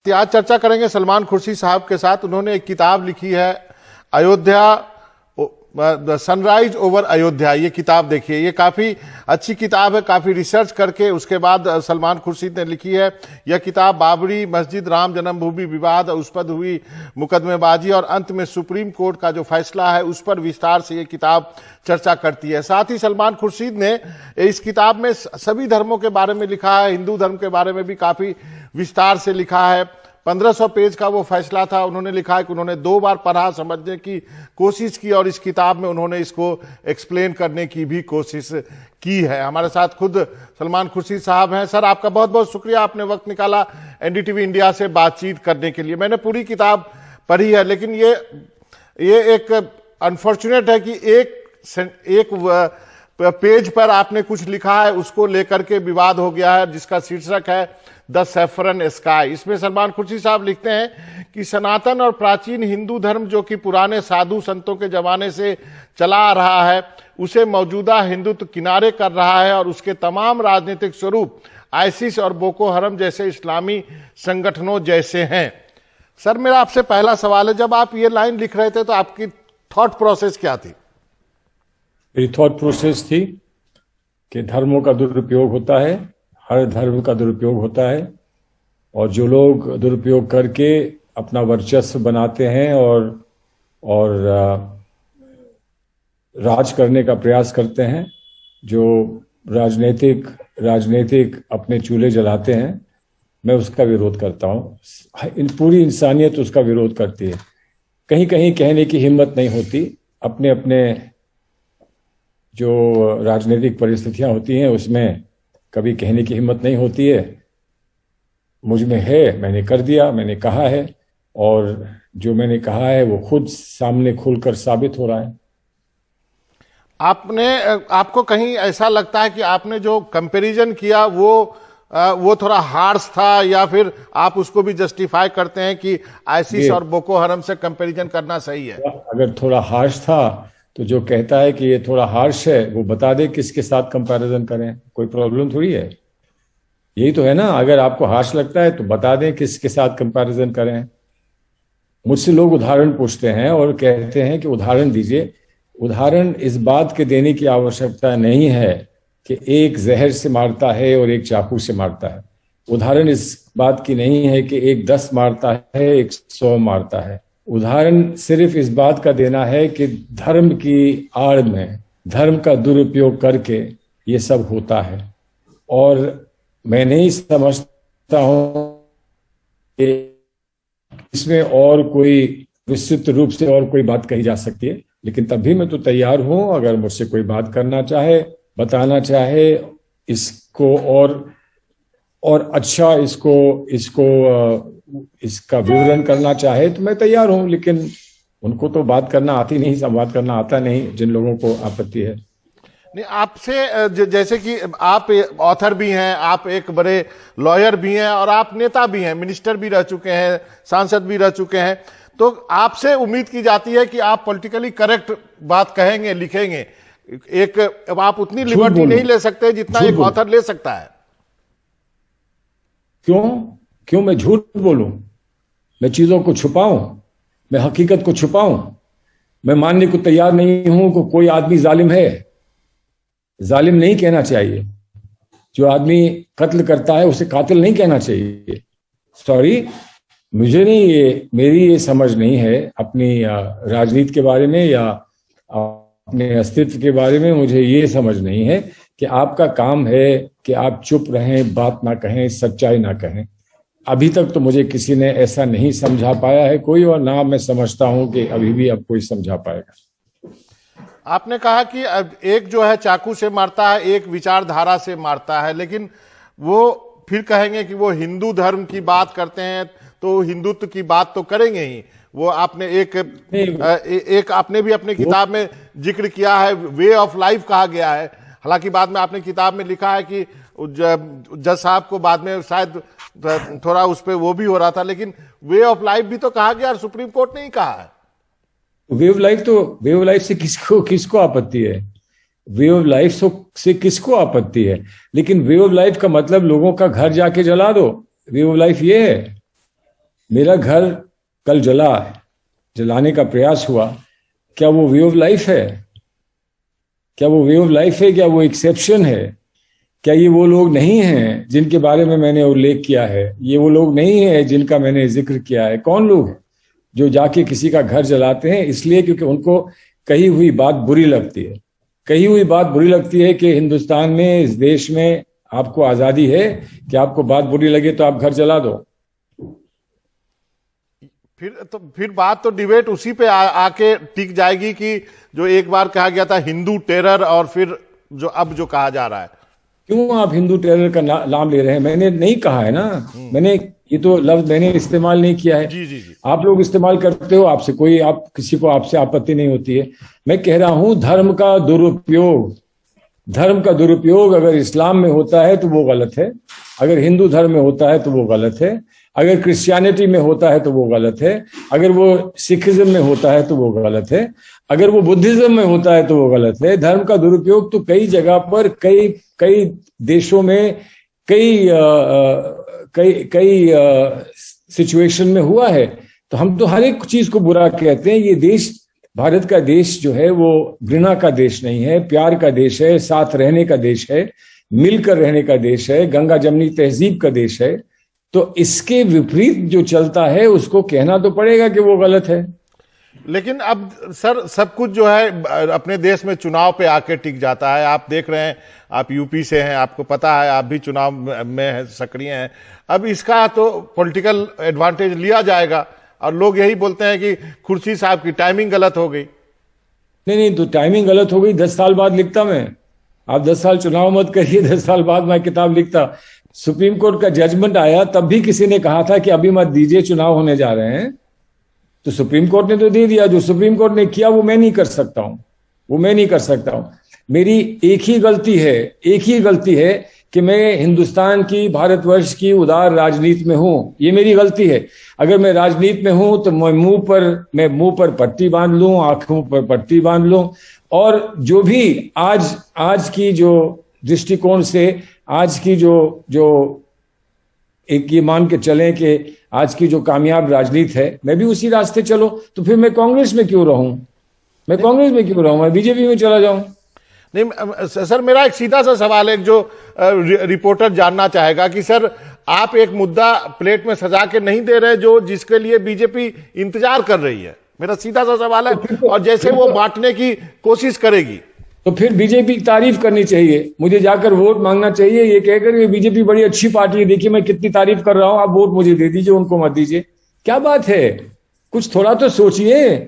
आज चर्चा करेंगे सलमान खुर्शीद साहब के साथ। उन्होंने एक किताब लिखी है, अयोध्या सनराइज ओवर अयोध्या। ये किताब देखिए, ये काफी अच्छी किताब है, काफी रिसर्च करके उसके बाद सलमान खुर्शीद ने लिखी है। यह किताब बाबरी मस्जिद, राम जन्मभूमि विवाद, उस पर हुई मुकदमेबाजी और अंत में सुप्रीम कोर्ट का जो फैसला है उस पर विस्तार से ये किताब चर्चा करती है। साथ ही सलमान खुर्शीद ने इस किताब में सभी धर्मों के बारे में लिखा है, हिंदू धर्म के बारे में भी काफी विस्तार से लिखा है। 1500 पेज का वो फैसला था। उन्होंने लिखा है कि उन्होंने 2 बार पढ़ा, समझने की कोशिश की और इस किताब में उन्होंने इसको एक्सप्लेन करने की भी कोशिश की है। हमारे साथ खुद सलमान खुर्शीद साहब हैं। सर, आपका बहुत बहुत शुक्रिया, आपने वक्त निकाला एनडीटीवी इंडिया से बातचीत करने के लिए। मैंने पूरी किताब पढ़ी है, लेकिन ये एक अनफॉर्चुनेट है कि एक पेज पर आपने कुछ लिखा है, उसको लेकर के विवाद हो गया है, जिसका शीर्षक है द सैफरन स्काई। इसमें सलमान खुर्शीद साहब लिखते हैं कि सनातन और प्राचीन हिंदू धर्म, जो कि पुराने साधु संतों के जमाने से चला आ रहा है, उसे मौजूदा हिंदुत्व किनारे कर रहा है और उसके तमाम राजनीतिक स्वरूप आईसिस और बोको हरम जैसे इस्लामी संगठनों जैसे हैं। सर, मेरा आपसे पहला सवाल है, जब आप ये लाइन लिख रहे थे तो आपकी थॉट प्रोसेस क्या थी? मेरी थॉट प्रोसेस थी कि धर्मों का दुरुपयोग होता है, हर धर्म का दुरुपयोग होता है, और जो लोग दुरुपयोग करके अपना वर्चस्व बनाते हैं और राज करने का प्रयास करते हैं, जो राजनीतिक अपने चूल्हे जलाते हैं, मैं उसका विरोध करता हूँ। पूरी इंसानियत उसका विरोध करती है। कहीं कहीं कहने की हिम्मत नहीं होती। अपने अपने जो राजनीतिक परिस्थितियां होती हैं उसमें कभी कहने की हिम्मत नहीं होती है। मुझ में है, मैंने कर दिया, मैंने कहा है, और जो मैंने कहा है वो खुद सामने खुलकर साबित हो रहा है। आपको कहीं ऐसा लगता है कि आपने जो कंपैरिजन किया वो थोड़ा हार्श था, या फिर आप उसको भी जस्टिफाई करते हैं कि आईसिस और बोको हरम से कंपैरिजन करना सही है? अगर थोड़ा हार्श था तो जो कहता है कि ये थोड़ा हार्श है वो बता दे किसके साथ कंपैरिजन करें, कोई प्रॉब्लम थोड़ी है। यही तो है ना, अगर आपको हार्श लगता है तो बता दें किसके साथ कंपैरिजन करें। मुझसे लोग उदाहरण पूछते हैं और कहते हैं कि उदाहरण दीजिए। उदाहरण इस बात के देने की आवश्यकता नहीं है कि एक जहर से मारता है और एक चाकू से मारता है। उदाहरण इस बात की नहीं है कि एक 10 मारता है, एक 100 मारता है। उदाहरण सिर्फ इस बात का देना है कि धर्म की आड़ में धर्म का दुरुपयोग करके ये सब होता है। और मैं नहीं समझता हूं कि इसमें और कोई विस्तृत रूप से और कोई बात कही जा सकती है, लेकिन तब भी मैं तो तैयार हूं, अगर मुझसे कोई बात करना चाहे, बताना चाहे इसको और अच्छा इसका विवरण करना चाहे तो मैं तैयार हूं। लेकिन उनको तो बात करना आती नहीं, संवाद करना आता नहीं, जिन लोगों को आपत्ति है। नहीं, आपसे जैसे कि आप ऑथर भी हैं, आप एक बड़े लॉयर भी हैं और आप नेता भी हैं, मिनिस्टर भी रह चुके हैं, सांसद भी रह चुके हैं, तो आपसे उम्मीद की जाती है कि आप पॉलिटिकली करेक्ट बात कहेंगे, लिखेंगे। आप उतनी लिबर्टी नहीं ले सकते जितना एक ऑथर ले सकता है। क्यों मैं झूठ बोलूं? मैं चीजों को छुपाऊं? मैं हकीकत को छुपाऊं? मैं मानने को तैयार नहीं हूं कि कोई आदमी जालिम है। जालिम नहीं कहना चाहिए। जो आदमी कत्ल करता है उसे कातिल नहीं कहना चाहिए। सॉरी, मुझे नहीं, मेरी ये समझ नहीं है अपनी राजनीति के बारे में या अपने अस्तित्व के बारे में। मुझे ये समझ नहीं है कि आपका काम है कि आप चुप रहें, बात ना कहें, सच्चाई ना कहें। अभी तक तो मुझे किसी ने ऐसा नहीं समझा पाया है कोई, और ना मैं समझता हूं कि अभी भी अब कोई समझा पाएगा। आपने कहा कि एक जो है चाकू से मारता है, एक विचारधारा से मारता है, लेकिन वो फिर कहेंगे कि वो हिंदू धर्म की बात करते हैं तो हिंदुत्व की बात तो करेंगे ही। वो आपने एक आपने भी अपनी किताब में जिक्र किया है, वे ऑफ लाइफ कहा गया है। हालांकि बाद में आपने किताब में लिखा है कि जज साहब को बाद में शायद थोड़ा उस पर वो भी हो रहा था, लेकिन वे ऑफ लाइफ भी तो कहा गया और सुप्रीम कोर्ट ने ही कहा है। वे ऑफ लाइफ से किसको आपत्ति है? वे ऑफ लाइफ से किसको आपत्ति है? लेकिन वे ऑफ लाइफ का मतलब लोगों का घर जाके जला दो, वे ऑफ लाइफ ये है। मेरा घर कल जलाने का प्रयास हुआ, क्या वो वे ऑफ लाइफ है? क्या वो वे ऑफ लाइफ है? क्या वो एक्सेप्शन है? क्या ये वो लोग नहीं हैं जिनके बारे में मैंने उल्लेख किया है? ये वो लोग नहीं हैं जिनका मैंने जिक्र किया है? कौन लोग हैं जो जाके किसी का घर जलाते हैं इसलिए क्योंकि उनको कही हुई बात बुरी लगती है? कही हुई बात बुरी लगती है कि हिंदुस्तान में, इस देश में आपको आजादी है कि आपको बात बुरी लगे तो आप घर जला दो। फिर बात तो डिबेट उसी पे आके टिक जाएगी कि जो एक बार कहा गया था हिंदू टेरर, और फिर जो अब जो कहा जा रहा है। क्यों आप हिंदू टेरर का नाम ले रहे हैं? मैंने नहीं कहा है ना, मैंने ये तो लफ्ज मैंने इस्तेमाल नहीं किया है। जी जी जी। आप लोग इस्तेमाल करते हो, आपसे कोई, आप किसी को आपसे आपत्ति नहीं होती है। मैं कह रहा हूं धर्म का दुरुपयोग अगर इस्लाम में होता है तो वो गलत है, अगर हिंदू धर्म में होता है तो वो गलत है, अगर क्रिश्चियनिटी में होता है तो वो गलत है, अगर वो सिखिज्म में होता है तो वो गलत है, अगर वो बुद्धिज्म में होता है तो वो गलत है। धर्म का दुरुपयोग तो कई जगह पर, कई देशों में, कई सिचुएशन में हुआ है। तो हम तो हर एक चीज को बुरा कहते हैं। ये देश, भारत का देश जो है वो घृणा का देश नहीं है, प्यार का देश है, साथ रहने का देश है, मिलकर रहने का देश है, गंगा जमनी तहजीब का देश है। तो इसके विपरीत जो चलता है उसको कहना तो पड़ेगा कि वो गलत है। लेकिन अब सर सब कुछ जो है अपने देश में चुनाव पे आके टिक जाता है। आप देख रहे हैं, आप यूपी से हैं, आपको पता है, आप भी चुनाव में सक्रिय हैं। अब इसका तो पॉलिटिकल एडवांटेज लिया जाएगा और लोग यही बोलते हैं कि खुर्शीद साहब की टाइमिंग गलत हो गई। नहीं, तो टाइमिंग गलत हो गई। 10 साल बाद लिखता मैं। आप 10 साल चुनाव मत करिए, 10 साल बाद मैं किताब लिखता। सुप्रीम कोर्ट का जजमेंट आया तब भी किसी ने कहा था कि अभी मत दीजिए, चुनाव होने जा रहे हैं। तो सुप्रीम कोर्ट ने तो दे दिया। जो सुप्रीम कोर्ट ने किया वो मैं नहीं कर सकता हूं, मेरी एक ही गलती है कि मैं हिंदुस्तान की, भारतवर्ष की उदार राजनीति में हूं। ये मेरी गलती है। अगर मैं राजनीति में हूं तो मैं मुंह पर पट्टी बांध लूं, आंखों पर पट्टी बांध लूं, और जो भी आज की जो दृष्टिकोण से, आज की जो एक ये मान के चलें कि आज की जो कामयाब राजनीति है, मैं भी उसी रास्ते चलो। तो फिर मैं कांग्रेस में क्यों रहूं? मैं बीजेपी में चला जाऊं। नहीं सर, मेरा एक सीधा सा सवाल है जो रिपोर्टर जानना चाहेगा कि सर आप एक मुद्दा प्लेट में सजा के नहीं दे रहे जो जिसके लिए बीजेपी इंतजार कर रही है। मेरा सीधा सा सवाल है, और जैसे वो बांटने की कोशिश करेगी तो फिर बीजेपी की तारीफ करनी चाहिए, मुझे जाकर वोट मांगना चाहिए, ये कहकर ये बीजेपी बड़ी अच्छी पार्टी है, देखिए मैं कितनी तारीफ कर रहा हूं, आप वोट मुझे दे दीजिए, उनको मत दीजिए। क्या बात है? कुछ थोड़ा तो सोचिए।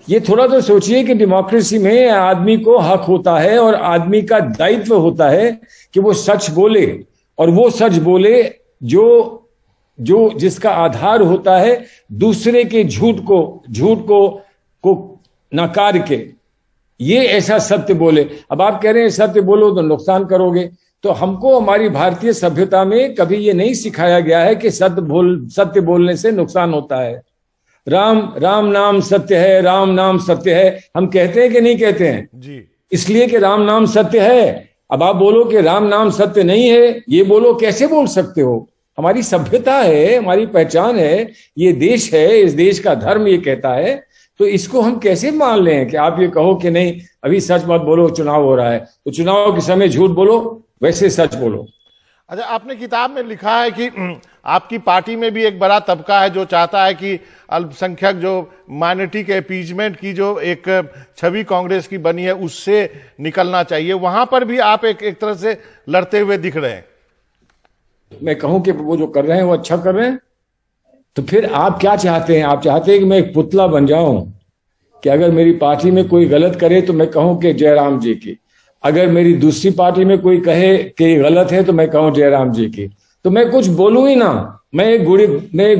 ये थोड़ा तो सोचिए कि डेमोक्रेसी में आदमी को हक होता है और आदमी का दायित्व होता है कि वो सच बोले, और वो सच बोले जो जिसका आधार होता है दूसरे के झूठ को नकार के, ये ऐसा सत्य बोले। अब आप कह रहे हैं सत्य बोलो तो नुकसान करोगे। तो हमको हमारी भारतीय सभ्यता में कभी ये नहीं सिखाया गया है कि सत्य बोलने से नुकसान होता है। राम नाम सत्य है, राम नाम सत्य है, हम कहते हैं कि नहीं कहते हैं जी, इसलिए कि राम नाम सत्य है। अब आप बोलो कि राम नाम सत्य नहीं है, ये बोलो, कैसे बोल सकते हो? हमारी सभ्यता है, हमारी पहचान है, ये देश है, इस देश का धर्म ये कहता है। तो इसको हम कैसे मान लें कि आप ये कहो कि नहीं अभी सच मत बोलो, चुनाव हो रहा है, तो चुनाव के समय झूठ बोलो, वैसे सच बोलो। अच्छा, आपने किताब में लिखा है कि आपकी पार्टी में भी एक बड़ा तबका है जो चाहता है कि अल्पसंख्यक, जो माइनॉरिटी के अपीजमेंट की जो एक छवि कांग्रेस की बनी है उससे निकलना चाहिए। वहां पर भी आप एक तरह से लड़ते हुए दिख रहे हैं। मैं कहूं कि वो जो कर रहे हैं वो अच्छा कर रहे हैं, तो फिर आप क्या चाहते हैं? आप चाहते हैं कि मैं एक पुतला बन जाऊं, कि अगर मेरी पार्टी में कोई गलत करे तो मैं कहूं कि जयराम जी की, अगर मेरी दूसरी पार्टी में कोई कहे कि गलत है तो मैं कहूं जयराम जी की, तो मैं कुछ बोलूं ही ना, मैं एक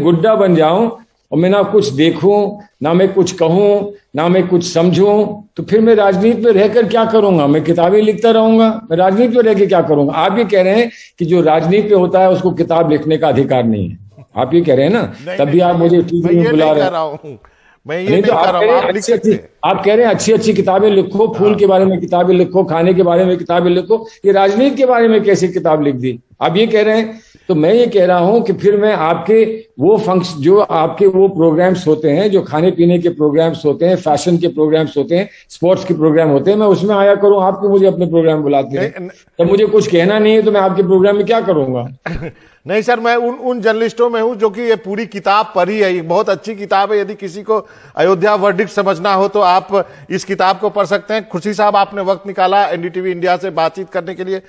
गुड्डा बन जाऊं और मैं ना कुछ देखूं, ना मैं कुछ कहूं, ना मैं कुछ समझूं, तो फिर मैं राजनीति में रहकर क्या करूंगा? मैं किताबें लिखता रहूंगा, मैं राजनीति में रहकर क्या करूंगा? आप ये कह रहे हैं कि जो राजनीति पे होता है उसको किताब लिखने का अधिकार नहीं है, आप ये कह रहे हैं ना, तब भी आप मुझे टीवी में बुला रहे हैं। मैं ये नहीं कह रहा हूं, आप लिख सकते हैं। आप कह रहे हैं अच्छी अच्छी किताबें लिखो, फूल के बारे में किताबें लिखो, खाने के बारे में किताबें लिखो, ये राजनीति के बारे में कैसे किताब लिख दी? आप ये कह रहे हैं तो मैं ये कह रहा हूं कि फिर मैं आपके वो फंक्शन, जो आपके वो प्रोग्राम्स होते हैं, जो खाने पीने के प्रोग्राम्स होते हैं, फैशन के प्रोग्राम्स होते हैं, स्पोर्ट्स के प्रोग्राम होते हैं, मैं उसमें आया करूं। आप क्यों मुझे अपने प्रोग्राम बुलाते हैं? जब मुझे कुछ कहना नहीं है तो मैं आपके प्रोग्राम में क्या करूंगा? नहीं सर, मैं उन जर्नलिस्टों में हूं जो कि ये पूरी किताब पढ़ी है। ये बहुत अच्छी किताब है। यदि किसी को अयोध्या वर्डिक्ट समझना हो तो आप इस किताब को पढ़ सकते हैं। खुर्शीद साहब, आपने वक्त निकाला एनडीटीवी इंडिया से बातचीत करने के लिए,